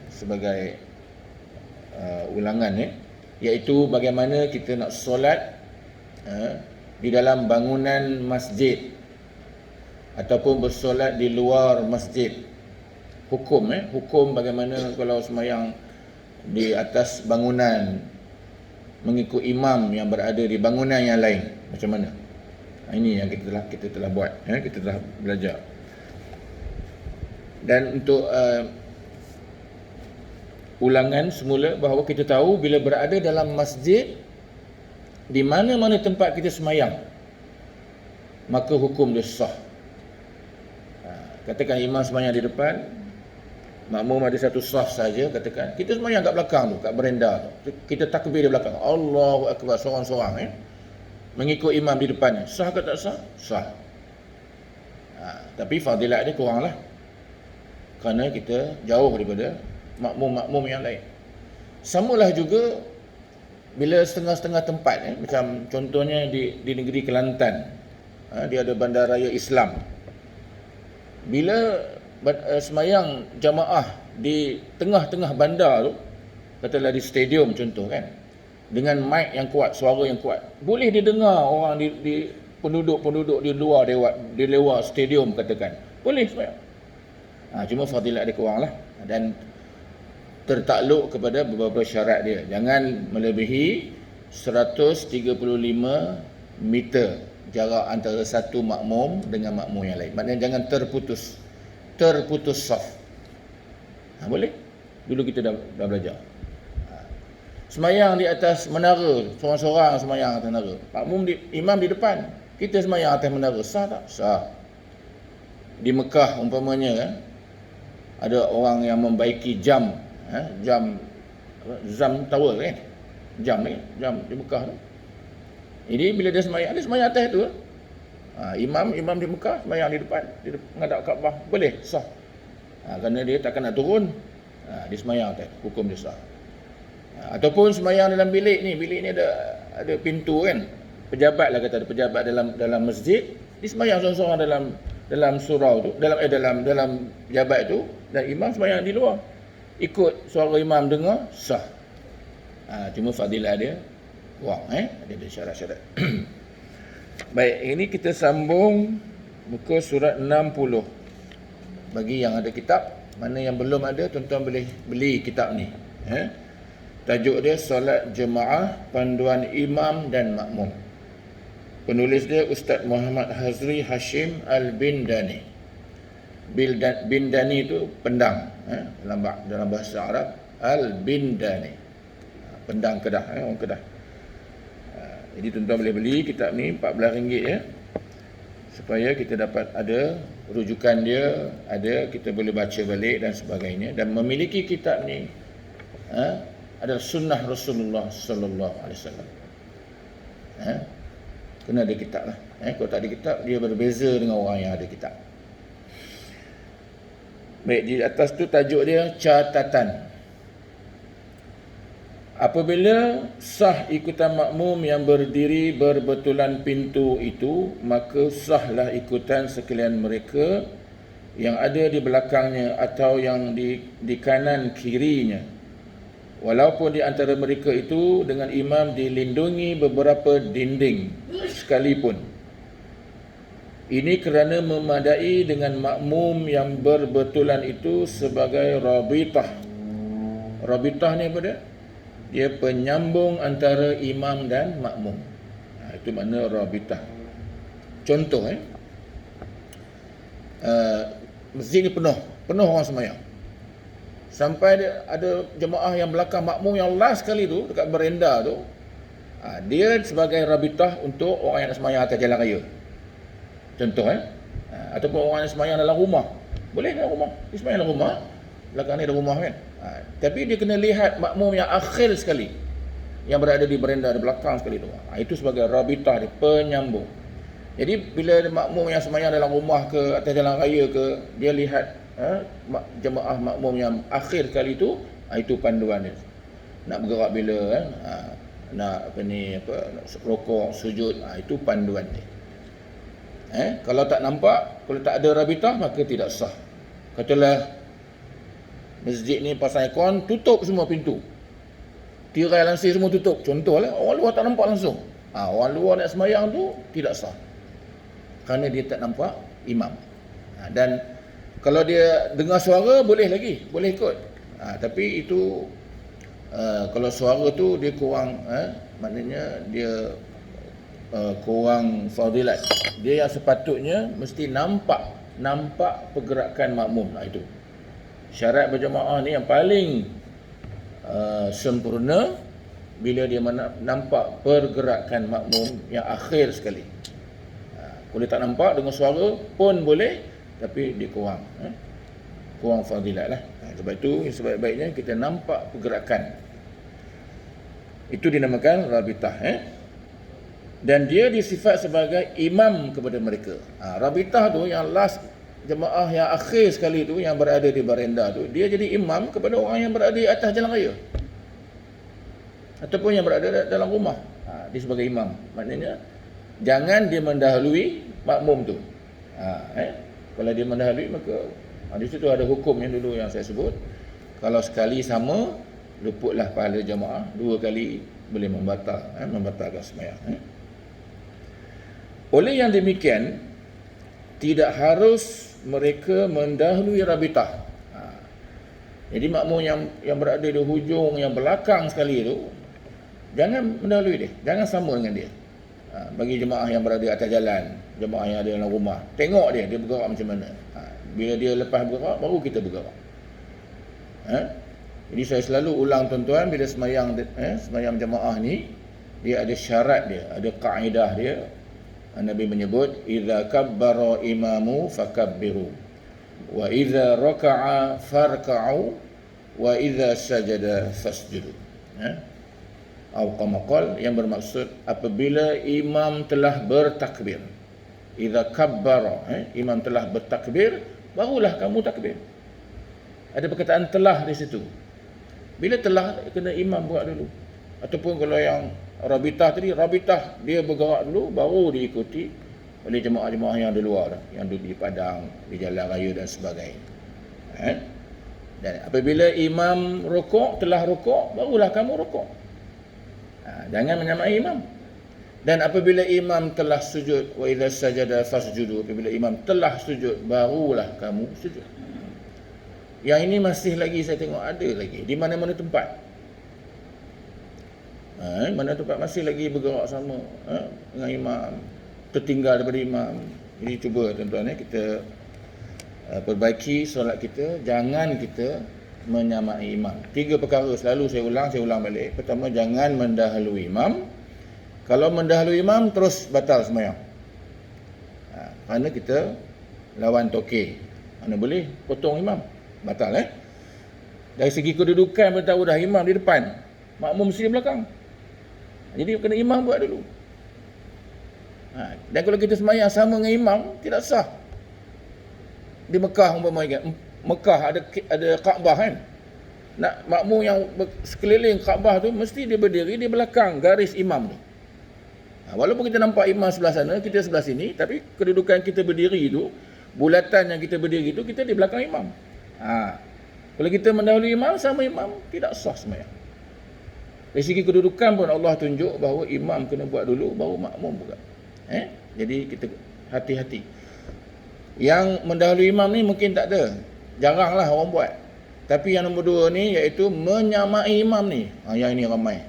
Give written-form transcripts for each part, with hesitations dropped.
sebagai ulangan, iaitu bagaimana kita nak solat di dalam bangunan masjid ataupun bersolat di luar masjid. Hukum bagaimana kalau sembahyang di atas bangunan mengikut imam yang berada di bangunan yang lain, macam mana? Ini yang kita telah buat, kita telah belajar. Dan untuk ulangan semula, bahawa kita tahu bila berada dalam masjid, di mana-mana tempat kita sembahyang, maka hukum dia sah. Katakan imam sembahyang di depan, makmum ada satu saf saja, katakan kita sembahyang kat belakang tu, kat berenda tu, kita takbir di belakang, Allahu Akbar seorang-seorang, mengikut imam di depannya, sah ke tak sah? Sah. Tapi fadilat dia kurang lah, kerana kita jauh daripada makmum-makmum yang lain. Samalah juga bila setengah-setengah tempat, macam contohnya di negeri Kelantan, dia ada bandaraya Islam. Bila semayang jamaah di tengah-tengah bandar tu, katalah di stadium contoh kan, dengan mic yang kuat, suara yang kuat, boleh didengar orang di penduduk-penduduk di luar stadium, katakan boleh semayang. Cuma fadilat dia kurang lah, dan tertakluk kepada beberapa syarat dia. Jangan melebihi 135 meter jarak antara satu makmum dengan makmum yang lain. Maknanya jangan terputus saf. Boleh? Dulu kita dah belajar. Semayang di atas menara, seorang-seorang semayang atas menara, imam di depan, kita semayang atas menara, sah tak? Sah. Di Mekah umpamanya, ada orang yang membaiki jam tower kan, jam di Mekah tu. Jadi bila dia semayang atas tu, imam di Mekah semayang di depan, menghadap Kaabah, boleh, sah. Kerana dia takkan nak turun, dia semayang atas, hukum dia sah. Ataupun semayang dalam bilik ni ada pintu kan, pejabat lah kata, ada pejabat dalam masjid, dia semayang seorang-seorang dalam surau tu, dalam pejabat tu, dan imam semayang di luar, ikut suara imam dengar, sah. Cuma fadilah dia kurang, ada syarat-syarat. Baik, ini kita sambung muka surat 60. Bagi yang ada kitab, mana yang belum ada, tuan-tuan boleh beli kitab ni. Tajuk dia Solat Jemaah Panduan Imam dan Makmum. Penulis dia Ustaz Muhammad Hazri Hashim Al-Bindani. Bindani itu pendang, dalam bahasa Arab, Al-Bindani, pendang Kedah, orang Kedah. Jadi tuan-tuan boleh beli kitab ni RM14 supaya kita dapat ada rujukan dia, kita boleh baca balik dan sebagainya. Dan memiliki kitab ni adalah sunnah Rasulullah sallallahu alaihi wasallam. Kena ada kitab lah. Kalau tak ada kitab, dia berbeza dengan orang yang ada kitab. Baik, di atas tu tajuk dia catatan. Apabila sah ikutan makmum yang berdiri berbetulan pintu itu, maka sahlah ikutan sekalian mereka yang ada di belakangnya atau yang di kanan kirinya, walaupun di antara mereka itu dengan imam dilindungi beberapa dinding sekalipun. Ini kerana memadai dengan makmum yang berbetulan itu sebagai rabitah. Rabitah ni apa dia? Dia penyambung antara imam dan makmum. Itu makna rabitah. Contoh, masjid ni penuh orang sembahyang. Sampai ada jemaah yang belakang makmum yang last sekali tu, dekat berenda tu, dia sebagai rabitah untuk orang yang nak sembahyang atas jalan raya. Contoh, ataupun orang yang sembahyang dalam rumah. Boleh dalam rumah, dia sembahyang dalam rumah, belakang ni ada rumah kan. Tapi dia kena lihat makmum yang akhir sekali, yang berada di berenda di belakang sekali tu. Itu sebagai rabitah, dia penyambung. Jadi bila makmum yang sembahyang dalam rumah ke atas jalan raya ke, dia lihat jemaah makmum yang akhir kali itu panduan dia. Nak bergerak bila nak rukuk, sujud, itu panduan dia. Kalau tak nampak, kalau tak ada rabitah, maka tidak sah. Katalah Masjid ni pasang aircon, tutup semua pintu. Tirai langsir semua tutup. Contohlah, orang luar tak nampak langsung. Orang luar nak semayang tu tidak sah. Kerana dia tak nampak imam. Dan kalau dia dengar suara boleh lagi, boleh ikut. Tapi itu kalau suara tu dia kurang, maknanya dia kurang fadilat. Dia yang sepatutnya mesti nampak pergerakan makmum. Itu syarat berjemaah ni yang paling sempurna, bila dia nampak pergerakan makmum yang akhir sekali. Kalau tak nampak dengan suara pun boleh, tapi dia kurang fadilat lah. Sebab itu sebaik-baiknya kita nampak pergerakan. Itu dinamakan rabitah. Dan dia disifat sebagai imam kepada mereka. Rabitah tu yang last, jemaah yang akhir sekali tu, yang berada di barenda tu, dia jadi imam kepada orang yang berada di atas jalan raya ataupun yang berada dalam rumah. Dia sebagai imam. Maknanya jangan dia mendahului makmum tu. Kalau dia mendahului, maka di situ ada hukum yang dulu yang saya sebut. Kalau sekali sama, luputlah pahala jemaah. 2 kali boleh membatalkan sembahyang. Oleh yang demikian, tidak harus mereka mendahului rabitah. Jadi makmum yang berada di hujung, yang belakang sekali tu, jangan mendahului dia, jangan sama dengan dia. Bagi jemaah yang berada atas jalan, jemaah yang ada dalam rumah, tengok dia bergerak macam mana. Bila dia lepas bergerak, baru kita bergerak. Jadi saya selalu ulang tuan-tuan, bila semayang jemaah ni, dia ada syarat dia, ada kaedah dia. Nabi menyebut, idza kabbara imamu fakabbiru, wa idza raka'a farka'u, wa idza sajada fasjudu. Al-Qamakal, yang bermaksud apabila imam telah bertakbir, idza kabbara, imam telah bertakbir, barulah kamu takbir. Ada perkataan telah di situ. Bila telah, kena imam buat dulu. Ataupun kalau yang rabitah tadi, rabitah dia bergerak dulu, baru diikuti oleh jemaah-jemaah yang di luar, yang di padang, di jalan raya dan sebagainya. Dan apabila imam rukuk, telah rukuk, barulah kamu rukuk. Jangan menyamai imam. Dan apabila imam telah sujud, wa idza sajada fasjudu, apabila imam telah sujud, barulah kamu sujud. Yang ini masih lagi saya tengok ada lagi di mana-mana tempat. Mana tempat masih lagi bergerak sama dengan imam, tertinggal daripada imam. Jadi cuba tuan-tuan kita perbaiki solat kita, jangan kita menyamai imam. 3 perkara selalu saya ulang balik. Pertama, jangan mendahului imam. Kalau mendahului imam, terus batal sembahyang. Kerana kita lawan tokeh. Mana boleh potong imam, batal. Dari segi kedudukan, kita tahu dah imam di depan, makmum mesti di belakang. Jadi kena imam buat dulu. Dan kalau kita sembahyang sama dengan imam, tidak sah. Di Mekah umpamanya, Mekah ada Kaabah kan. Nak makmum yang sekeliling Kaabah tu, mesti dia berdiri di belakang garis imam tu. Walaupun kita nampak imam sebelah sana, kita sebelah sini, tapi kedudukan kita berdiri tu, bulatan yang kita berdiri tu, kita di belakang imam. Kalau kita mendahului imam, sama imam, tidak sah sembahyang. Dari segi kedudukan pun Allah tunjuk bahawa imam kena buat dulu, baru makmum buat. Jadi kita hati-hati. Yang mendahului imam ni mungkin tak ada, jaranglah orang buat. Tapi yang nombor 2 ni, iaitu menyamai imam ni, yang ini ramai.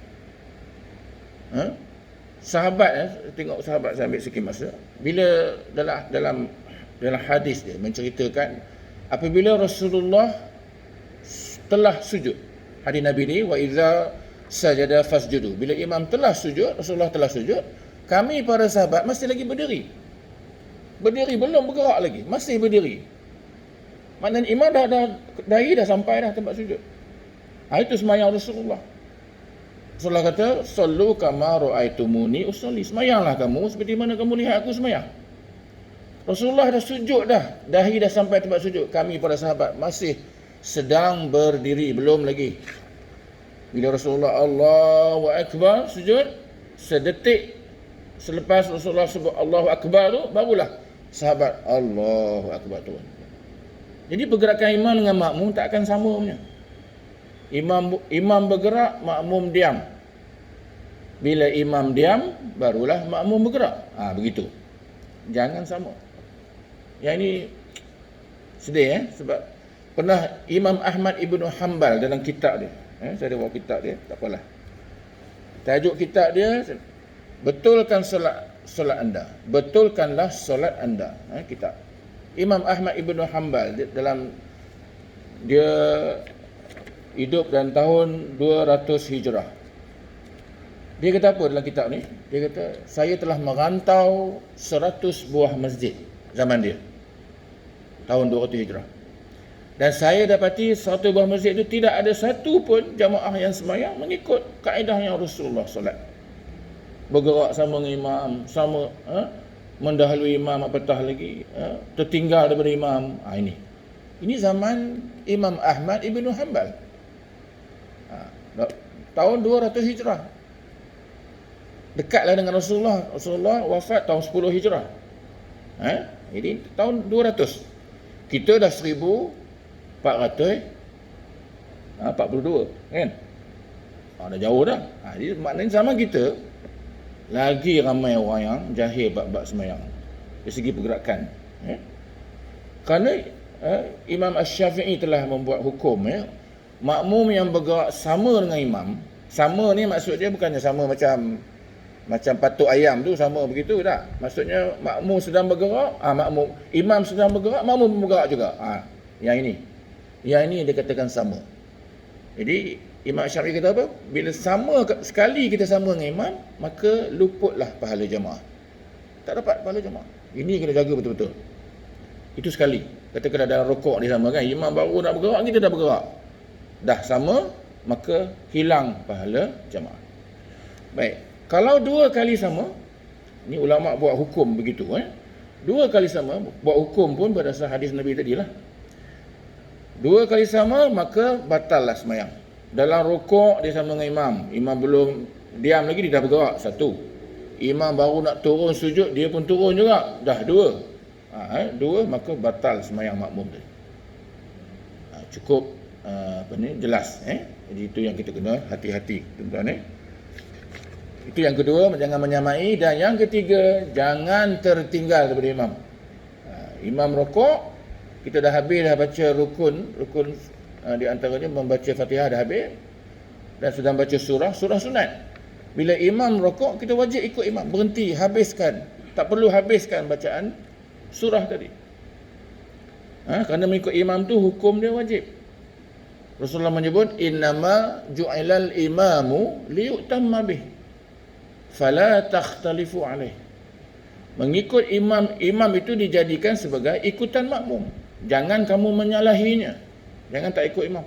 Sahabat, tengok sahabat, saya ambil sikit masa, bila dalam hadis dia menceritakan apabila Rasulullah telah sujud, hadis Nabi ni, wa idza sajada fasjudu, bila imam telah sujud, Rasulullah telah sujud, kami para sahabat masih lagi berdiri, belum bergerak lagi, masih berdiri. Maknanya imam dah sampai dah tempat sujud. Itu sembahyang Rasulullah. Rasulullah kata, sallu kama ra'aitumuni usolli, sembahyanglah kamu seperti mana kamu lihat aku sembahyang. Rasulullah dah sujud dah, dahi dah sampai tempat sujud, kami para sahabat masih sedang berdiri, belum lagi. Bila Rasulullah Allahu Akbar sujud, sedetik selepas Rasulullah sebut Allahu Akbar tu, barulah sahabat Allahu Akbar tu. Jadi pergerakan imam dengan makmum tak akan sama punya. Imam bergerak, makmum diam. Bila imam diam, barulah makmum bergerak. Begitu. Jangan sama. Yang ini sedih sebab pernah Imam Ahmad Ibn Hanbal dalam kitab dia. Saya ada bawa kitab dia, tak apalah. Tajuk kitab dia, betulkan solat anda. Betulkanlah solat anda. Kitab. Imam Ahmad Ibn Hanbal dia hidup dalam tahun 200 Hijrah. Dia kata apa dalam kitab ni? Dia kata, saya telah merantau 100 buah masjid zaman dia. Tahun 200 Hijrah. Dan saya dapati 100 buah masjid itu tidak ada satu pun jamaah yang sembahyang mengikut kaedah yang Rasulullah solat. Bergerak sama dengan imam, sama mendahului imam apatah lagi, tertinggal daripada imam. Ini zaman Imam Ahmad Ibn Hanbal. Tahun 200 Hijrah. Dekatlah dengan Rasulullah. Rasulullah wafat tahun 10 Hijrah. Jadi tahun 200. Kita dah 1442 kan? Dah jauh dah. Jadi maknanya sama kita lagi ramai orang yang jahil bab sembahyang dari segi pergerakan. Kerana Imam Asy-Syafi'i telah membuat hukum makmum yang bergerak sama dengan imam. Sama ni maksud dia bukannya sama macam patuk ayam tu sama begitu tak. Maksudnya makmum sedang bergerak, imam sedang bergerak, makmum bergerak juga. Yang ini dia katakan sama. Jadi Imam Syafi'i kata apa? Bila sama sekali kita sama dengan imam, maka luputlah pahala jemaah. Tak dapat pahala jemaah. Ini kena jaga betul-betul. Itu sekali. Katakan dalam rukuk dia sama kan, imam baru nak bergerak, kita dah bergerak. Dah sama, maka hilang pahala jemaah. Baik. Kalau dua kali sama, ni ulama buat hukum begitu. Dua kali sama, buat hukum pun berdasar hadis Nabi tadilah. Dua kali sama, maka batallah sembahyang. Dalam rukuk dia sama dengan imam. Imam belum diam lagi, dia dah bergerak. Satu. Imam baru nak turun sujud, dia pun turun juga. Dah dua. Dua, maka batal sembahyang makmum tadi. Cukup jelas. Jadi itu yang kita kena hati-hati, tuan-tuan. Itu yang kedua, jangan menyamai. Dan yang ketiga, jangan tertinggal daripada imam. Imam rukuk, kita dah habis dah baca rukun di antaranya membaca Fatihah dah habis dan sudah baca surah sunat. Bila imam rukuk, kita wajib ikut imam, berhenti, habiskan. Tak perlu habiskan bacaan surah tadi. Kerana mengikut imam tu hukum dia wajib. Rasulullah menyebut innama ju'ilal imamu liyutamma bih fala takhtalifu alaih. Mengikut imam itu dijadikan sebagai ikutan makmum. Jangan kamu menyalahinya. Jangan tak ikut imam.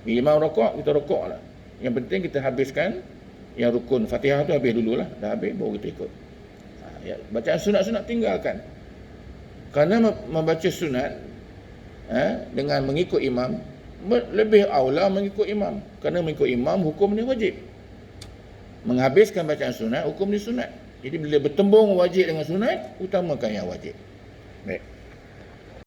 Imam rukuk, kita rukuklah. Yang penting kita habiskan yang rukun Fatihah tu habis dululah. Dah habis baru kita ikut. Bacaan sunat-sunat tinggalkan. Kerana membaca sunat dengan mengikut imam, lebih aula mengikut imam. Kerana mengikut imam hukum dia wajib. Menghabiskan bacaan sunat, hukum dia sunat. Jadi bila bertembung wajib dengan sunat, utamakan yang wajib. Baik.